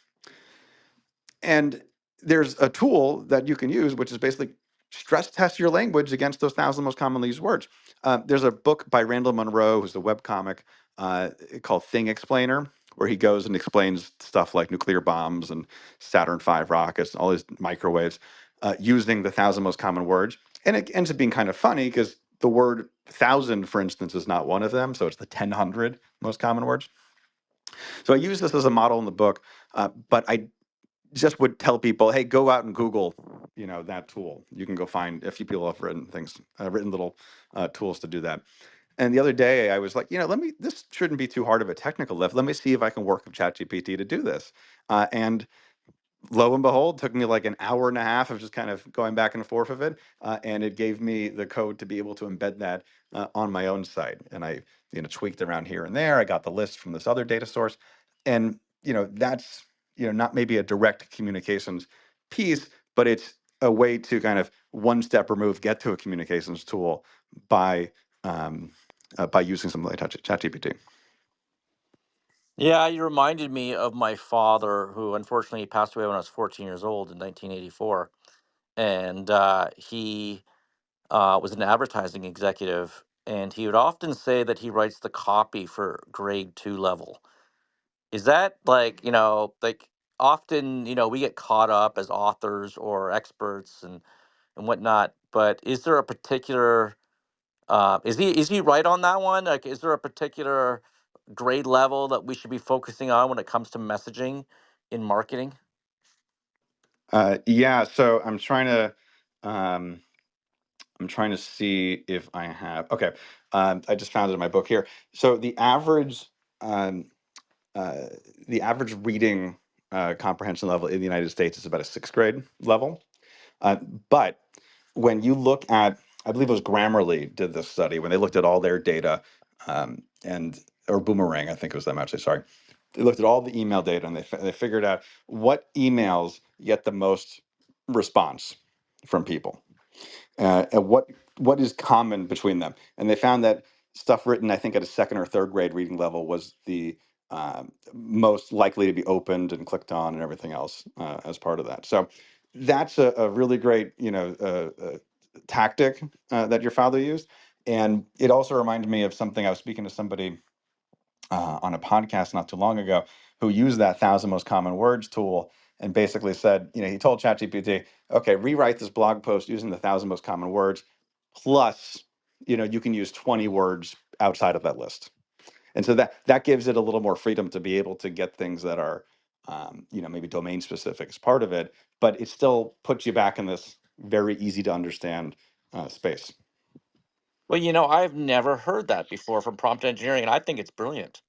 Speaker 3: And there's a tool that you can use, which is basically stress test your language against those 1,000 most commonly used words. There's a book by Randall Munroe, who's a webcomic, called Thing Explainer, where he goes and explains stuff like nuclear bombs and Saturn V rockets and all these microwaves. using the 1,000 most common words. And it ends up being kind of funny because the word thousand, for instance, is not one of them. So it's the 1,000 most common words. So I use this as a model in the book, but I just would tell people, hey, go out and Google, that tool. You can go find a few people have written things, written little tools to do that. And the other day I was like, this shouldn't be too hard of a technical lift. Let me see if I can work with ChatGPT to do this. And lo and behold, took me like an hour and a half of just kind of going back and forth of it, and it gave me the code to be able to embed that on my own site. And I, tweaked around here and there. I got the list from this other data source, and that's not maybe a direct communications piece, but it's a way to kind of one step removed get to a communications tool by using something like ChatGPT.
Speaker 1: Yeah, you reminded me of my father, who unfortunately passed away when I was 14 years old in 1984. And he was an advertising executive. And he would often say that he writes the copy for grade two level. Is that like often, we get caught up as authors or experts and whatnot, but is there a particular is he right on that one? Like, is there a particular grade level that we should be focusing on when it comes to messaging in marketing?
Speaker 3: Yeah, so I'm trying to see if I have. Okay, I just found it in my book here. So um, the average reading comprehension level in the United States is about a sixth grade level. Uh, but when you look at, I believe it was Grammarly did this study when they looked at all their data, and or Boomerang, I think it was them actually. Sorry, they looked at all the email data and they figured out what emails get the most response from people, and what is common between them. And they found that stuff written, I think, at a second or third grade reading level was the most likely to be opened and clicked on and everything else as part of that. So that's a really great, tactic that your father used. And it also reminded me of something. I was speaking to somebody on a podcast not too long ago who used that 1,000 most common words tool and basically said, he told ChatGPT, okay, rewrite this blog post using the 1,000 most common words, plus, you can use 20 words outside of that list. And so that gives it a little more freedom to be able to get things that are, maybe domain specific as part of it, but it still puts you back in this very easy to understand space.
Speaker 1: Well, I've never heard that before from prompt engineering, and I think it's brilliant.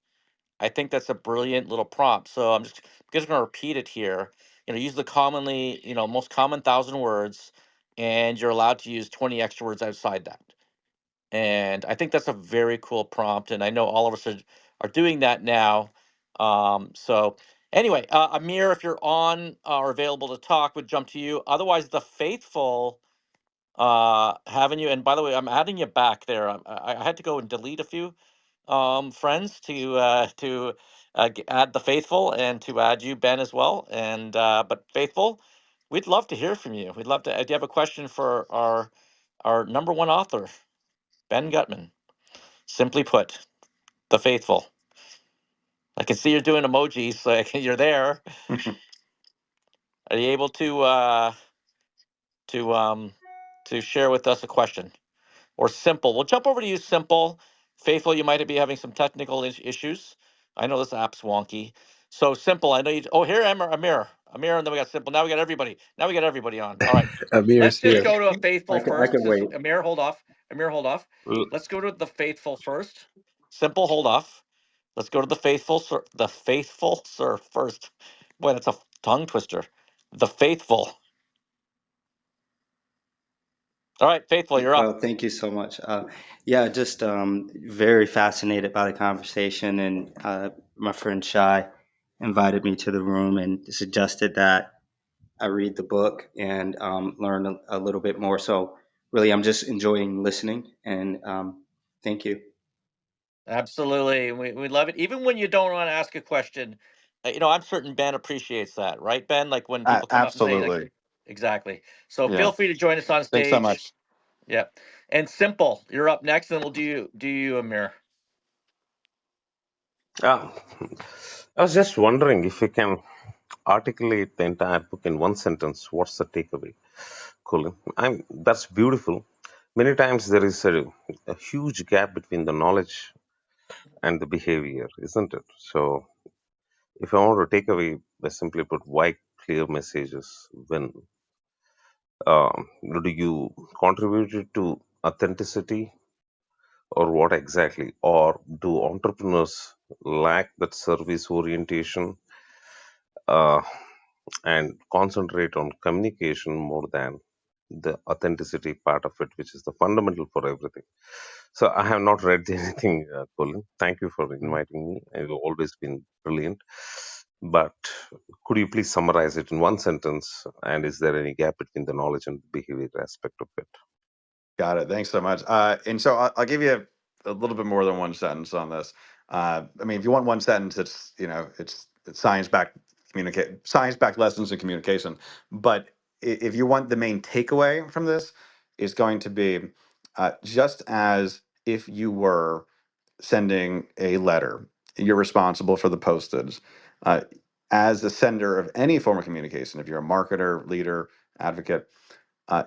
Speaker 1: I think that's a brilliant little prompt. So I'm just going to repeat it here. Use the most common 1,000 words, and you're allowed to use 20 extra words outside that. And I think that's a very cool prompt, and I know all of us are doing that now. So anyway, Amir, if you're on or available to talk, would jump to you. Otherwise, the faithful having you. And by the way, I'm adding you back there. I had to go and delete a few friends to add the faithful and to add you, Ben, as well. And but faithful, we'd love to hear from you. We'd love to. Do you have a question for our number one author, Ben Guttmann? Simply put, the faithful. I can see you're doing emojis, like you're there. Are you able to um to share with us a question? Or Simple? We'll jump over to you, Simple. Faithful, you might be having some technical issues. I know this app's wonky. So Simple, I know you. Oh, here Amir, and then we got Simple. Now we got everybody. Now we got everybody on. All right,
Speaker 5: Amir's
Speaker 1: let's just
Speaker 5: here.
Speaker 1: go to a Faithful
Speaker 5: I
Speaker 1: first.
Speaker 5: can
Speaker 1: Just
Speaker 5: wait.
Speaker 1: Amir, hold off. Amir, hold off.
Speaker 5: L-
Speaker 1: Let's go to the Faithful first. Simple, hold off. Let's go to the Faithful, sir. The Faithful, sir, first. Boy, that's a tongue twister. The Faithful. All right, Faithful, you're up.
Speaker 5: Thank you so much. Yeah, just very fascinated by the conversation, and my friend Shai invited me to the room and suggested that I read the book and learn a little bit more. So really, I'm just enjoying listening, and thank you.
Speaker 1: Absolutely. We love it. Even when you don't want to ask a question, I'm certain Ben appreciates that, right, Ben? Like when people come up and say, like,
Speaker 3: Absolutely.
Speaker 1: exactly. So
Speaker 3: Yeah.
Speaker 1: feel free to join us on
Speaker 3: Thanks so
Speaker 1: stage.
Speaker 3: much.
Speaker 1: Yeah. And Simple, you're up next, and we'll do you, Amir.
Speaker 6: Ah, I was just wondering if you can articulate the entire book in one sentence. What's the takeaway? Colin. That's beautiful. Many times there is a huge gap between the knowledge and the behavior, isn't it? So, if I want to take away, I simply put, why clear messages when do you contribute to authenticity, or what exactly? Or do entrepreneurs lack that service orientation uh, and concentrate on communication more than the authenticity part of it, which is the fundamental for everything? So I have not read anything, Colin. Thank you for inviting me. You've always been brilliant. But could you please summarize it in one sentence? And is there any gap between the knowledge and behavior aspect of it?
Speaker 3: Got it. Thanks so much. And so I'll give you a little bit more than one sentence on this. I mean, if you want one sentence, it's science backed lessons in communication. But if you want the main takeaway from this, is going to be just as if you were sending a letter, you're responsible for the postage. Uh, as the sender of any form of communication, if you're a marketer, leader, advocate,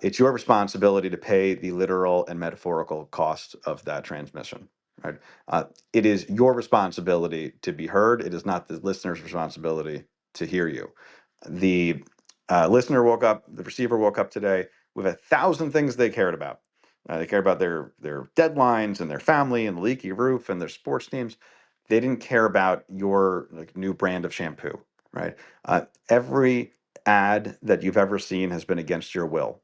Speaker 3: it's your responsibility to pay the literal and metaphorical cost of that transmission. Right? It is your responsibility to be heard. It is not the listener's responsibility to hear you. The listener woke up. The receiver woke up today with 1,000 things they cared about. They care about their deadlines and their family and the leaky roof and their sports teams. They didn't care about your new brand of shampoo, right? Every ad that you've ever seen has been against your will,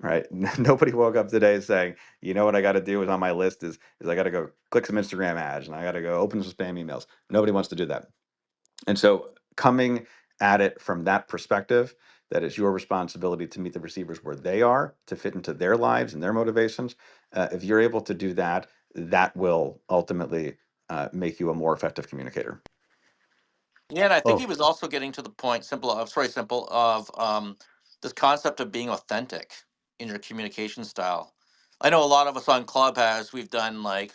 Speaker 3: right? Nobody woke up today saying, you know what I got to do is on my list is I got to go click some Instagram ads and I got to go open some spam emails. Nobody wants to do that. And so coming at it from that perspective, that it's your responsibility to meet the receivers where they are, to fit into their lives and their motivations. If you're able to do that, that will ultimately make you a more effective communicator.
Speaker 1: Yeah, and I think he
Speaker 3: Oh.
Speaker 1: was also getting to the point, simple of this concept of being authentic in your communication style. I know a lot of us on Clubhouse, we've done like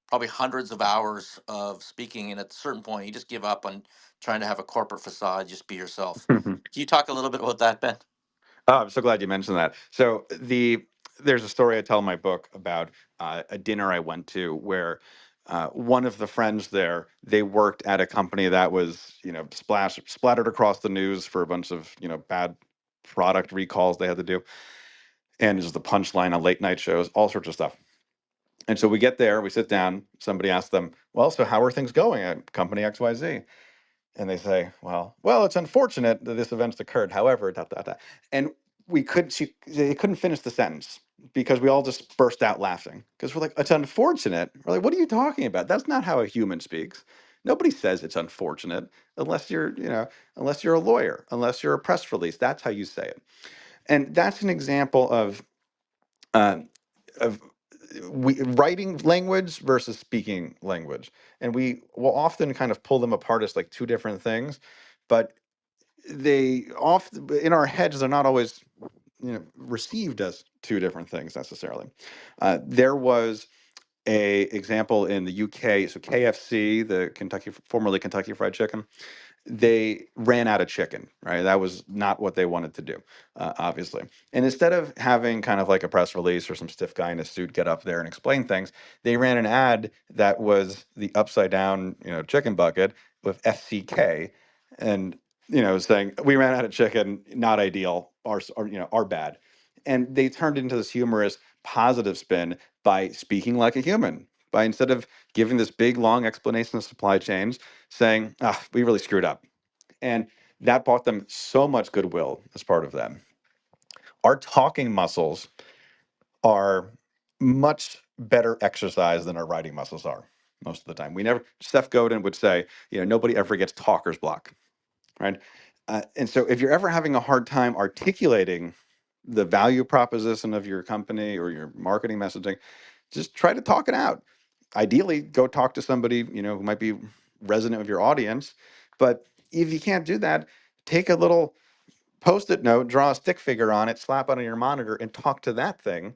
Speaker 1: probably hundreds of hours of speaking, and at a certain point, you just give up on trying to have a corporate facade. Just be yourself. Can you talk a little bit about that, Ben?
Speaker 3: Oh, I'm so glad you mentioned that. So there's a story I tell in my book about a dinner I went to where one of the friends there, they worked at a company that was, splattered across the news for a bunch of, bad product recalls they had to do. And this is the punchline on late night shows, all sorts of stuff. And so we get there, we sit down, somebody asks them, well, so how are things going at company XYZ? And they say, well, it's unfortunate that this event's occurred. However, dot, dot, dot. And they couldn't finish the sentence because we all just burst out laughing because we're like, it's unfortunate. We're like, what are you talking about? That's not how a human speaks. Nobody says it's unfortunate unless unless you're a lawyer, unless you're a press release. That's how you say it. And that's an example uh, of writing language versus speaking language. And we will often kind of pull them apart as like two different things, but they often in our heads they're not always received as two different things necessarily. There was a example in the UK. So KFC, the formerly Kentucky Fried Chicken, they ran out of chicken, right? That was not what they wanted to do, obviously. And instead of having kind of like a press release or some stiff guy in a suit get up there and explain things, they ran an ad that was the upside down, chicken bucket with FCK, and saying we ran out of chicken, not ideal, are bad. And they turned into this humorous, positive spin by speaking like a human. By instead of giving this big long explanation of supply chains, saying, we really screwed up. And that bought them so much goodwill as part of that. Our talking muscles are much better exercise than our writing muscles are most of the time. Seth Godin would say, nobody ever gets talker's block, right? And so if you're ever having a hard time articulating the value proposition of your company or your marketing messaging, just try to talk it out. Ideally, go talk to somebody, who might be resonant with your audience. But if you can't do that, take a little post-it note, draw a stick figure on it, slap it on your monitor, and talk to that thing,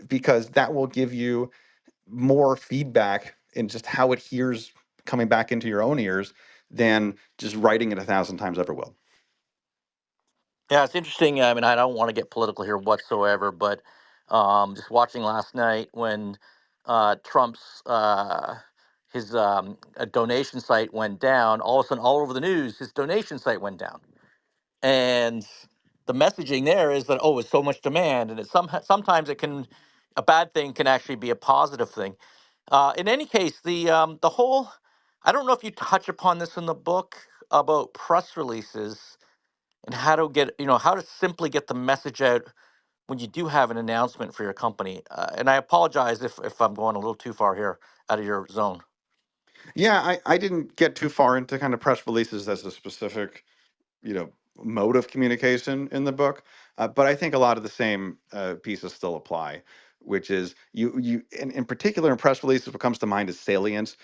Speaker 3: because that will give you more feedback in just how it hears coming back into your own ears than just writing it 1,000 times ever will.
Speaker 1: Yeah, it's interesting. I mean, I don't want to get political here whatsoever, but just watching last night when Trump's his a donation site went down, all of a sudden, all over the news, his donation site went down, and the messaging there is that, oh, it's so much demand, and sometimes it can, a bad thing can actually be a positive thing. In any case, the whole, I don't know if you touch upon this in the book about press releases and how to get, how to simply get the message out when you do have an announcement for your company. And I apologize if I'm going a little too far here out of your zone.
Speaker 3: Yeah, I didn't get too far into kind of press releases as a specific, you know, mode of communication in the book, but I think a lot of the same pieces still apply, which is you in particular in press releases, what comes to mind is salience.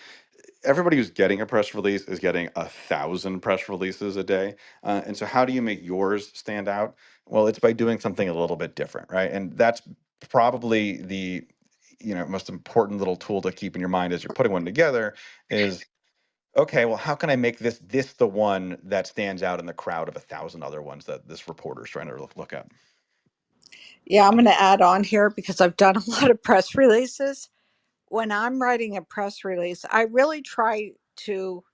Speaker 3: Everybody who's getting a press release is getting 1,000 press releases a day, and so how do you make yours stand out? Well, it's by doing something a little bit different, right? And that's probably the most important little tool to keep in your mind as you're putting one together is, okay, well, how can I make this the one that stands out in the crowd of 1,000 other ones that this reporter's trying to look at?
Speaker 2: Yeah, I'm going to add on here because I've done a lot of press releases. When I'm writing a press release, I really try to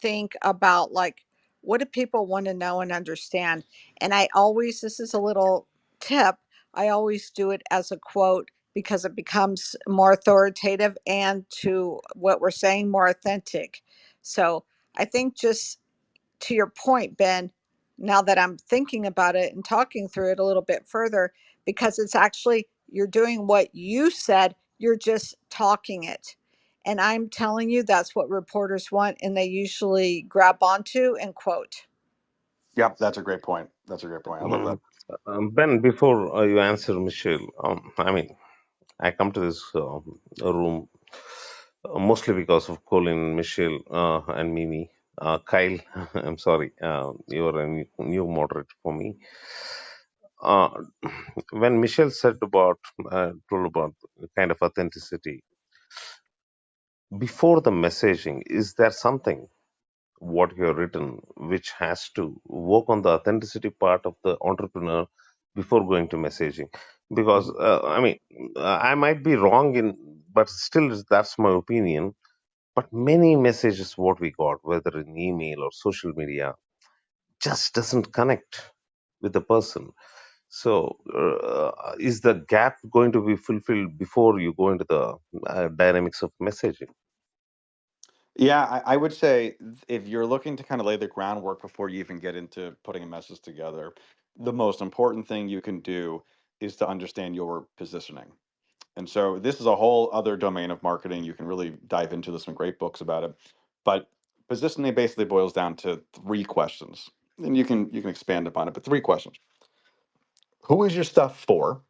Speaker 2: think about, like, what do people want to know and understand? And I always, this is a little tip, I always do it as a quote because it becomes more authoritative and, to what we're saying, more authentic. So I think, just to your point, Ben, now that I'm thinking about it and talking through it a little bit further, because it's actually, you're doing what you said, you're just talking it. And I'm telling you, that's what reporters want, and they usually grab onto and quote.
Speaker 3: Yep, that's a great point. That's a great point. I love that.
Speaker 6: Um, Ben, before you answer, Michelle, I mean, I come to this room mostly because of Colin, Michelle, and Mimi. Kyle, I'm sorry, you are a new moderator for me. Uh, when Michelle said about, told about kind of authenticity, before the messaging, is there something what you have written which has to work on the authenticity part of the entrepreneur before going to messaging? Because I mean, I might be wrong in, but still that's my opinion. But many messages what we got, whether in email or social media, just doesn't connect with the person. So is the gap going to be fulfilled before you go into the dynamics of messaging?
Speaker 3: Yeah, I would say if you're looking to kind of lay the groundwork before you even get into putting a message together, the most important thing you can do is to understand your positioning. And so this is a whole other domain of marketing. You can really dive into this, some great books about it. But positioning basically boils down to three questions. And you can expand upon it, but three questions. Who is your stuff for?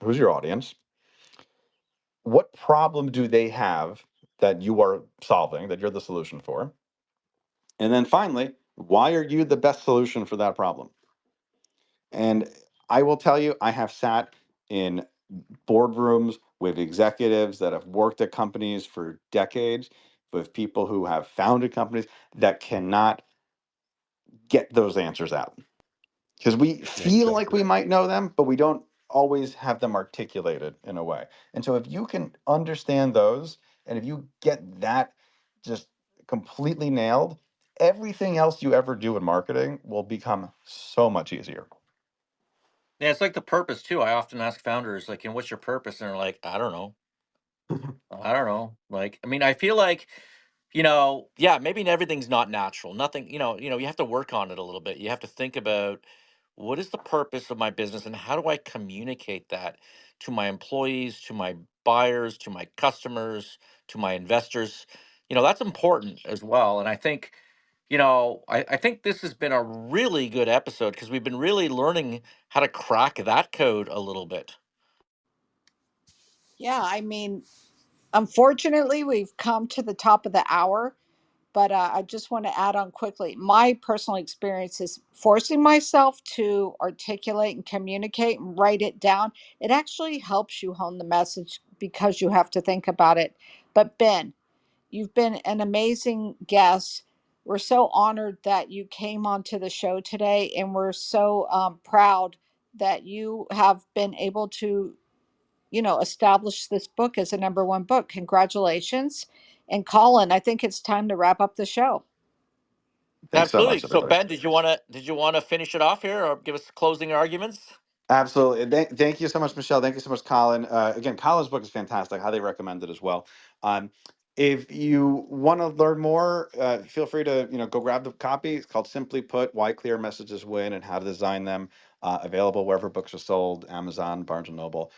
Speaker 3: Who's your audience? What problem do they have that you are solving, that you're the solution for? And then finally, why are you the best solution for that problem? And I will tell you, I have sat in boardrooms with executives that have worked at companies for decades, with people who have founded companies that cannot get those answers out. Because we feel like
Speaker 6: Exactly.
Speaker 3: we might know them, but we don't always have them articulated in a way. And so if you can understand those, and if you get that just completely nailed, everything else you ever do in marketing will become so much easier.
Speaker 1: Yeah, it's like the purpose too. I often ask founders, like, and what's your purpose? And they're like, I don't know. I don't know. Like, I mean, I feel like, yeah, maybe everything's not natural. Nothing, you have to work on it a little bit. You have to think about, what is the purpose of my business and how do I communicate that to my employees, to my buyers, to my customers, to my investors? That's important as well. And I think, I think this has been a really good episode because we've been really learning how to crack that code a little bit.
Speaker 2: Yeah, I mean, unfortunately, we've come to the top of the hour, but I just want to add on quickly. My personal experience is forcing myself to articulate and communicate and write it down. It actually helps you hone the message because you have to think about it. But Ben, you've been an amazing guest. we're so honored that you came onto the show today, and we're so proud that you have been able to, establish this book as a number one book. Congratulations. And Colin, I think it's time to wrap up the show.
Speaker 3: Thanks so
Speaker 1: Absolutely.
Speaker 3: much,
Speaker 1: So
Speaker 3: everybody.
Speaker 1: Ben, did you want to finish it off here or give us closing arguments?
Speaker 3: Absolutely. Thank you so much, Michelle. Thank you so much, Colin. Again, Colin's book is fantastic. Highly recommend it as well. Um, if you want to learn more, feel free to go grab the copy. It's called Simply Put: Why Clear Messages Win and How to Design Them. Available wherever books are sold, Amazon, Barnes and Noble,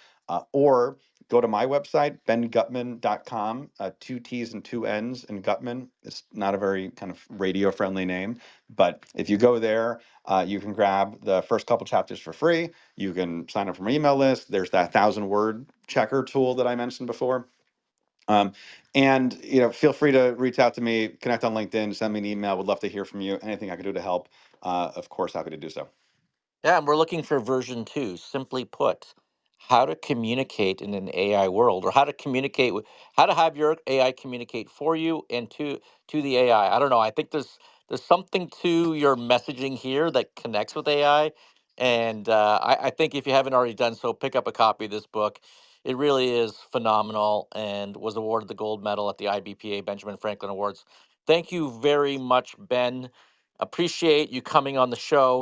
Speaker 3: or go to my website, bengutman.com. Two T's and two N's in Gutman. It's not a very kind of radio friendly name, but if you go there, you can grab the first couple chapters for free. You can sign up for my email list. There's that 1,000-word checker tool that I mentioned before. Um, and feel free to reach out to me, connect on LinkedIn, send me an email. Would love to hear from you. Anything I can do to help, of course, happy to do so.
Speaker 1: Yeah, and we're looking for version two. Simply put, how to communicate in an AI world, or how to communicate with, how to have your AI communicate for you and to the AI. I don't know. I think there's something to your messaging here that connects with AI, and I think if you haven't already done so, pick up a copy of this book. It really is phenomenal, and was awarded the gold medal at the IBPA Benjamin Franklin Awards. Thank you very much, Ben. Appreciate you coming on the show.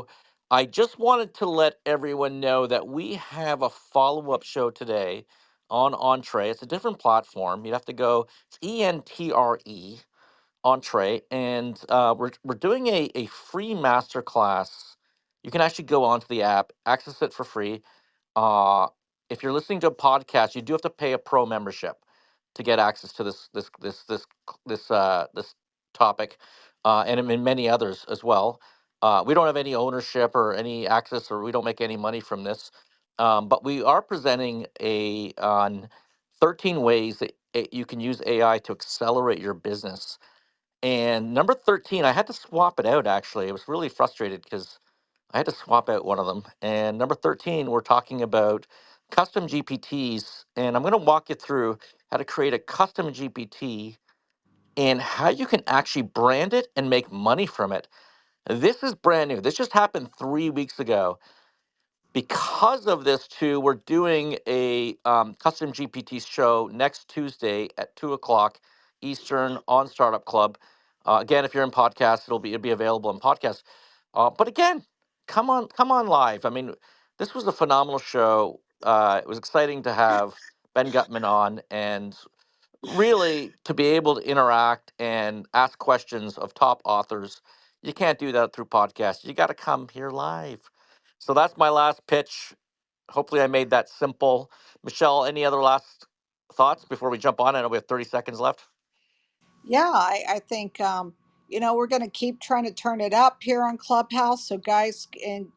Speaker 1: I just wanted to let everyone know that we have a follow up show today on Entree. It's a different platform. You'd have to go, it's ENTRE, Entree, and we're doing a free masterclass. You can actually go onto the app, access it for free. Uh, if you're listening to a podcast, you do have to pay a pro membership to get access to this topic, and in many others as well. We don't have any ownership or any access, or we don't make any money from this. But we are presenting a on 13 ways that you can use AI to accelerate your business. And number 13, I had to swap it out actually. I was really frustrated because I had to swap out one of them. And number 13, we're talking about custom GPTs. And I'm going to walk you through how to create a custom GPT and how you can actually brand it and make money from it. This is brand new. This just happened 3 weeks ago. Because of this, too, we're doing a custom GPT show next Tuesday at 2 o'clock Eastern on Startup Club. Again, if you're in podcast, it'll be available in podcast. But again, come on live. I mean, this was a phenomenal show. It was exciting to have Ben Guttmann on, and really to be able to interact and ask questions of top authors. You can't do that through podcasts. You got to come here live. So that's my last pitch. Hopefully, I made that simple. Michelle, any other last thoughts before we jump on? I know we have 30 seconds left.
Speaker 2: Yeah, I think, we're going to keep trying to turn it up here on Clubhouse. So, guys and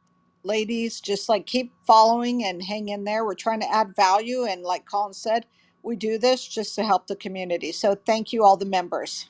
Speaker 2: ladies, just like keep following and hang in there. We're trying to add value. And like Colin said, we do this just to help the community. So, thank you, all the members.